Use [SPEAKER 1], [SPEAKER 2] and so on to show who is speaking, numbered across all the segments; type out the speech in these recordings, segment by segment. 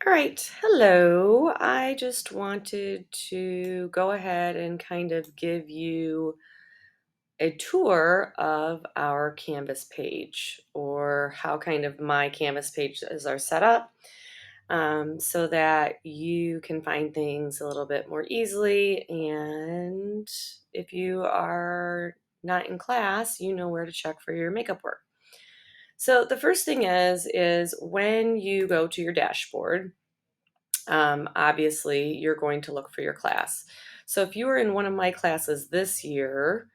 [SPEAKER 1] All right, hello. I just wanted to go ahead and kind of give you a tour of our Canvas page or how kind of my Canvas pages are set up so that you can find things a little bit more easily. And if you are not in class, you know where to check for your makeup work. So the first thing is when you go to your dashboard, obviously you're going to look for your class. So if you were in one of my classes this year,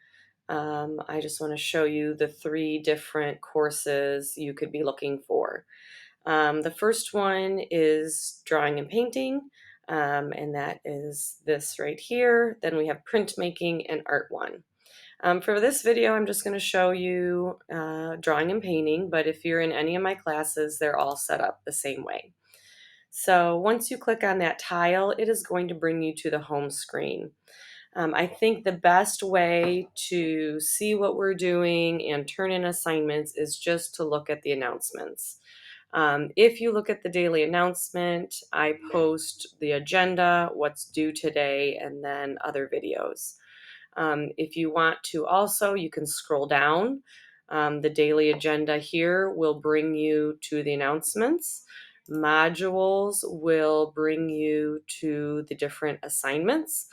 [SPEAKER 1] I just want to show you the three different courses you could be looking for. The first one is drawing and painting, and that is this right here. Then we have printmaking and art one. For this video, I'm just going to show you drawing and painting, but if you're in any of my classes, they're all set up the same way. So once you click on that tile, it is going to bring you to the home screen. I think the best way to see what we're doing and turn in assignments is just to look at the announcements. If you look at the daily announcement, I post the agenda, what's due today, and then other videos. If you want to also, you can scroll down. The daily agenda here will bring you to the announcements. Modules will bring you to the different assignments.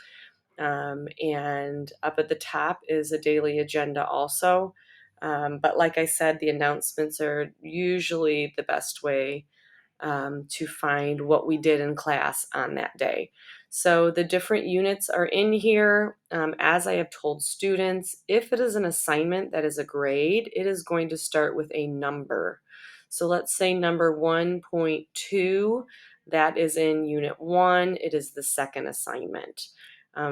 [SPEAKER 1] And up at the top is a daily agenda also. But like I said, the announcements are usually the best way to find what we did in class on that day. So the different units are in here. As I have told students, if it is an assignment that is a grade, it is going to start with a number. So let's say number 1.2, that is in unit 1, it is the second assignment.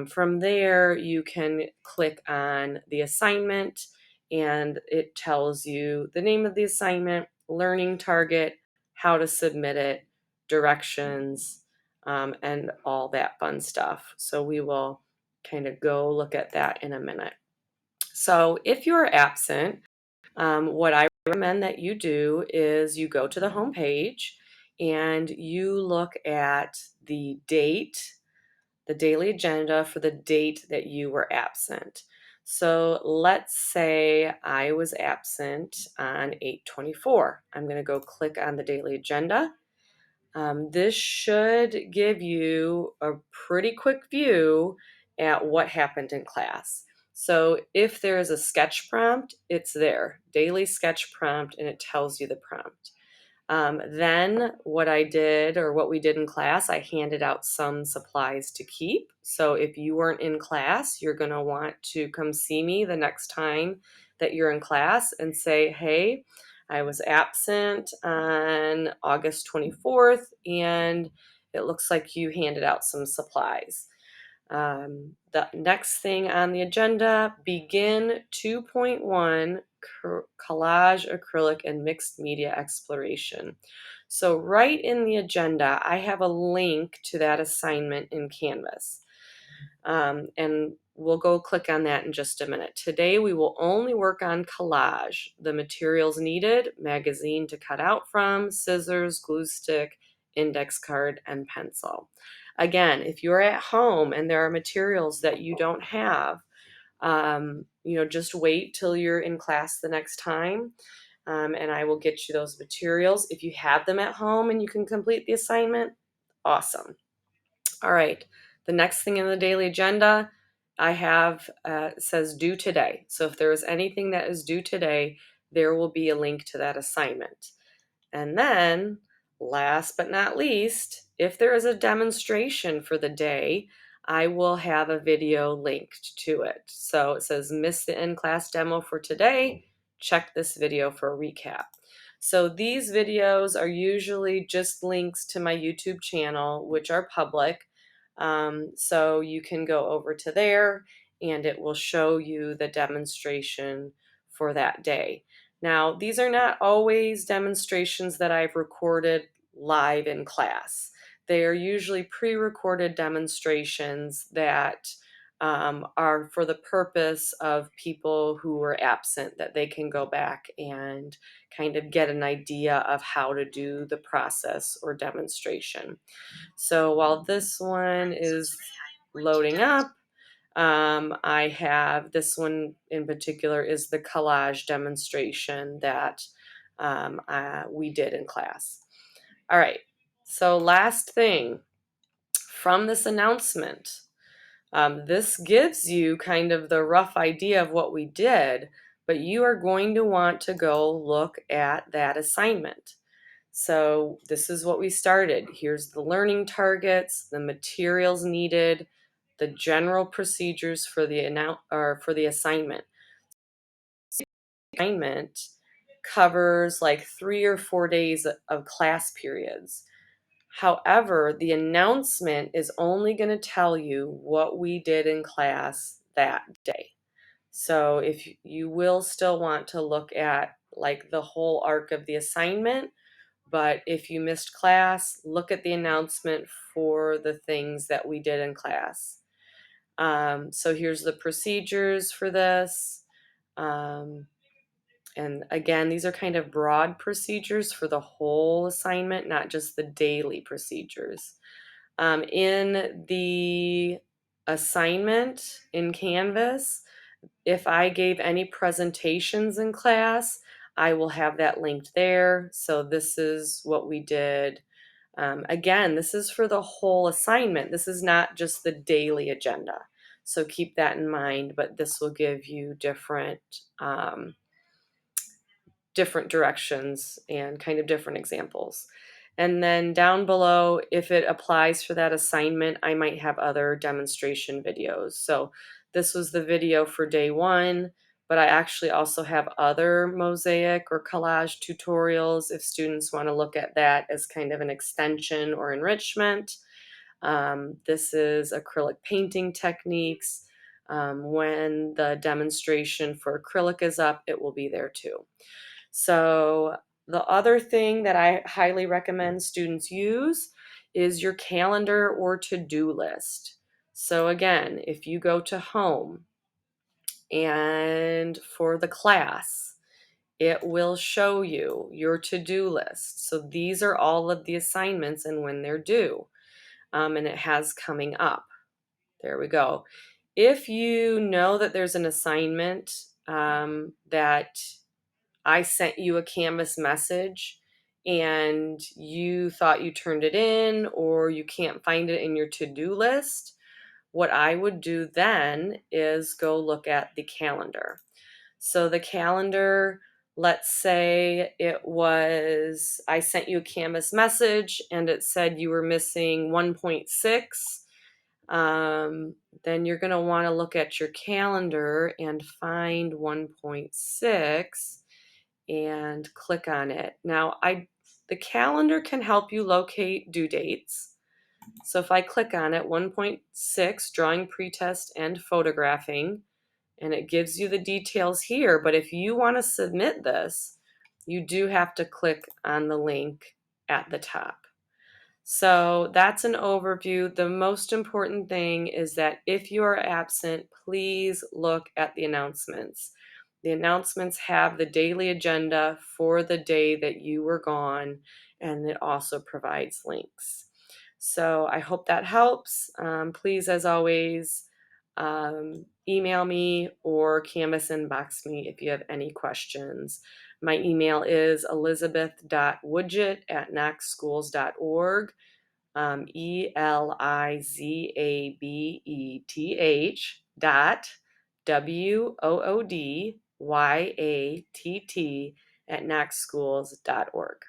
[SPEAKER 1] From there, you can click on the assignment and it tells you the name of the assignment, learning target, how to submit it, directions, and all that fun stuff. So we will kind of go look at that in a minute. So if you're absent, what I recommend that you do is you go to the home page and you look at the date, the daily agenda for the date that you were absent. So let's say I was absent on 8/24. I'm going to go click on the daily agenda. This should give you a pretty quick view at what happened in class. So if there is a sketch prompt, it's there, daily sketch prompt, and it tells you the prompt. Then what I did or what we did in class, I handed out some supplies to keep. So if you weren't in class, you're going to want to come see me the next time that you're in class and say, hey, I was absent on August 24th and it looks like you handed out some supplies. The next thing on the agenda, begin 2.1 collage, acrylic, and mixed media exploration. So right in the agenda, I have a link to that assignment in Canvas. And we'll go click on that in just a minute. Today, we will only work on collage. The materials needed, magazine to cut out from, scissors, glue stick, index card, and pencil. Again, if you're at home and there are materials that you don't have, just wait till you're in class the next time, and I will get you those materials. If you have them at home and you can complete the assignment, awesome. All right, the next thing in the daily agenda I have says due today. So if there is anything that is due today, there will be a link to that assignment. And then, last but not least, if there is a demonstration for the day, I will have a video linked to it. So it says, miss the in-class demo for today. Check this video for a recap. So these videos are usually just links to my YouTube channel, which are public. So you can go over to there and it will show you the demonstration for that day. Now, these are not always demonstrations that I've recorded live in class. They are usually pre-recorded demonstrations that are for the purpose of people who were absent, that they can go back and kind of get an idea of how to do the process or demonstration. So while this one is loading up, I have this one in particular is the collage demonstration that we did in class. All right, so last thing from this announcement. This gives you kind of the rough idea of what we did, but you are going to want to go look at that assignment. So this is what we started. Here's the learning targets, the materials needed, the general procedures for the for the assignment. Assignment covers like 3 or 4 days of class periods. However, the announcement is only going to tell you what we did in class that day. So if you will still want to look at like the whole arc of the assignment, but if you missed class, look at the announcement for the things that we did in class. So here's the procedures for this. And again, these are kind of broad procedures for the whole assignment, not just the daily procedures. In the assignment in Canvas, if I gave any presentations in class, I will have that linked there. So this is what we did. Again, this is for the whole assignment. This is not just the daily agenda. So keep that in mind, but this will give you different directions and kind of different examples. And then down below, if it applies for that assignment, I might have other demonstration videos. So this was the video for day one, but I actually also have other mosaic or collage tutorials if students want to look at that as kind of an extension or enrichment. This is acrylic painting techniques. When the demonstration for acrylic is up, it will be there too. So the other thing that I highly recommend students use is your calendar or to-do list. So again, if you go to home and for the class, it will show you your to-do list. So these are all of the assignments and when they're due. And it has coming up. There we go. If you know that there's an assignment that I sent you a Canvas message and you thought you turned it in or you can't find it in your to-do list, what I would do then is go look at the calendar. So the calendar, let's say I sent you a Canvas message and it said you were missing 1.6. Then you're going to want to look at your calendar and find 1.6 and click on it. Now, the calendar can help you locate due dates. So if I click on it, 1.6, drawing pretest and photographing, and it gives you the details here. But if you want to submit this, you do have to click on the link at the top. So that's an overview. The most important thing is that if you are absent, please look at the announcements. The announcements have the daily agenda for the day that you were gone, and it also provides links. So I hope that helps. Please, as always, email me or Canvas inbox me if you have any questions. My email is elizabeth.woodgett@knoxschools.org. ELIZABETH WOODYATT @knoxschools.org.